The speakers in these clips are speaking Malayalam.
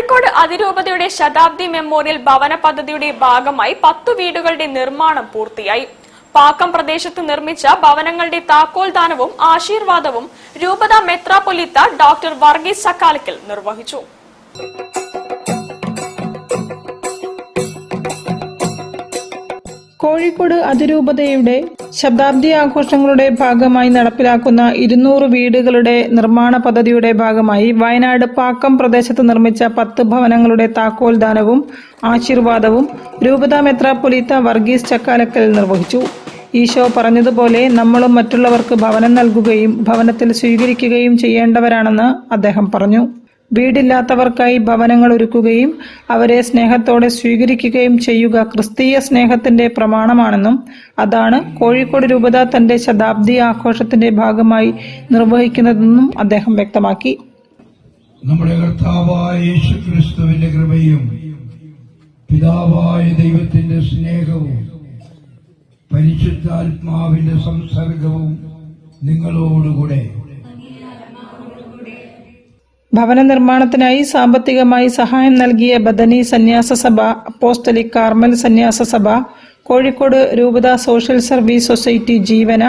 കോഴിക്കോട് അതിരൂപതയുടെ ശതാബ്ദി മെമ്മോറിയൽ ഭവന പദ്ധതിയുടെ ഭാഗമായി 10 വീടുകളുടെ നിർമ്മാണം പൂർത്തിയായി. പാക്കം പ്രദേശത്ത് നിർമ്മിച്ച ഭവനങ്ങളുടെ താക്കോൽദാനവും ആശീർവാദവും രൂപത മെത്രാപ്പൊലീത്ത ഡോക്ടർ വർഗീസ് ചക്കാലക്കൽ നിർവഹിച്ചു. കോഴിക്കോട് അതിരൂപതയുടെ ശതാബ്ദി ആഘോഷങ്ങളുടെ ഭാഗമായി നടപ്പിലാക്കുന്ന 200 വീടുകളുടെ നിർമ്മാണ പദ്ധതിയുടെ ഭാഗമായി വയനാട് പാക്കം പ്രദേശത്ത് നിർമ്മിച്ച 10 ഭവനങ്ങളുടെ താക്കോൽദാനവും ആശീർവാദവും രൂപത മെത്രാപ്പൊലീത്ത വർഗീസ് ചക്കാലക്കൽ നിർവഹിച്ചു. ഈശോ പറഞ്ഞതുപോലെ നമ്മളും മറ്റുള്ളവർക്ക് ഭവനം നൽകുകയും ഭവനത്തിൽ സ്വീകരിക്കുകയും ചെയ്യേണ്ടവരാണെന്ന് അദ്ദേഹം പറഞ്ഞു. വീടില്ലാത്തവർക്കായി ഭവനങ്ങൾ ഒരുക്കുകയും അവരെ സ്നേഹത്തോടെ സ്വീകരിക്കുകയും ചെയ്യുക ക്രിസ്തീയ സ്നേഹത്തിന്റെ പ്രമാണമാണെന്നും അതാണ് കോഴിക്കോട് രൂപത തന്റെ ശതാബ്ദി ആഘോഷത്തിന്റെ ഭാഗമായി നിർവഹിക്കുന്നതെന്നും അദ്ദേഹം വ്യക്തമാക്കി. നമ്മുടെ കർത്താവായ യേശുക്രിസ്തുവിന്റെ കൃപയും പിതാവായ ദൈവത്തിന്റെ സ്നേഹവും പരിശുദ്ധാത്മാവിന്റെ സംസർഗവും നിങ്ങളോടുകൂടെ. ഭവന നിർമ്മാണത്തിനായി സാമ്പത്തികമായി സഹായം നൽകിയ ബദനി സന്യാസ സഭ, അപ്പോസ്തലിക് കാർമൽ സന്യാസ സഭ, കോഴിക്കോട് രൂപത സോഷ്യൽ സർവീസ് സൊസൈറ്റി ജീവന,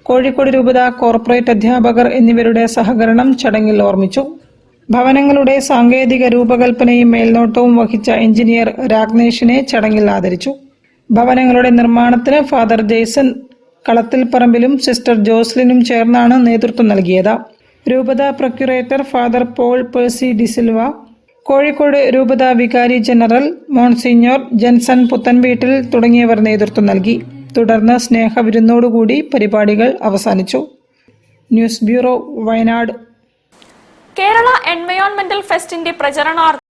കോഴിക്കോട് രൂപത കോർപ്പറേറ്റ് അധ്യാപകർ എന്നിവരുടെ സഹകരണം ചടങ്ങിൽ ഓർമ്മിച്ചു. ഭവനങ്ങളുടെ സാങ്കേതിക രൂപകൽപ്പനയും മേൽനോട്ടവും വഹിച്ച എഞ്ചിനീയർ രാഗ്നേഷിനെ ചടങ്ങിൽ ആദരിച്ചു. ഭവനങ്ങളുടെ നിർമ്മാണത്തിന് ഫാദർ ജെയ്സൺ കളത്തിൽപ്പറമ്പിലും സിസ്റ്റർ ജോസ്ലിനും ചേർന്നാണ് നേതൃത്വം നൽകിയത്. രൂപത പ്രൊക്യുറേറ്റർ ഫാദർ പോൾ പേഴ്സി ഡിസിൽവ, കോഴിക്കോട് രൂപത വികാരി ജനറൽ മോൺസിഞ്ഞോർ ജെൻസൺ പുത്തൻവീട്ടിൽ തുടങ്ങിയവർ നേതൃത്വം നൽകി. തുടർന്ന് സ്നേഹവിരുന്നോടുകൂടി പരിപാടികൾ അവസാനിച്ചു. News bureau, Wayanad. കേരള എൻവയോൺമെന്റൽ ഫെസ്റ്റിന്റെ പ്രചരണാർത്ഥം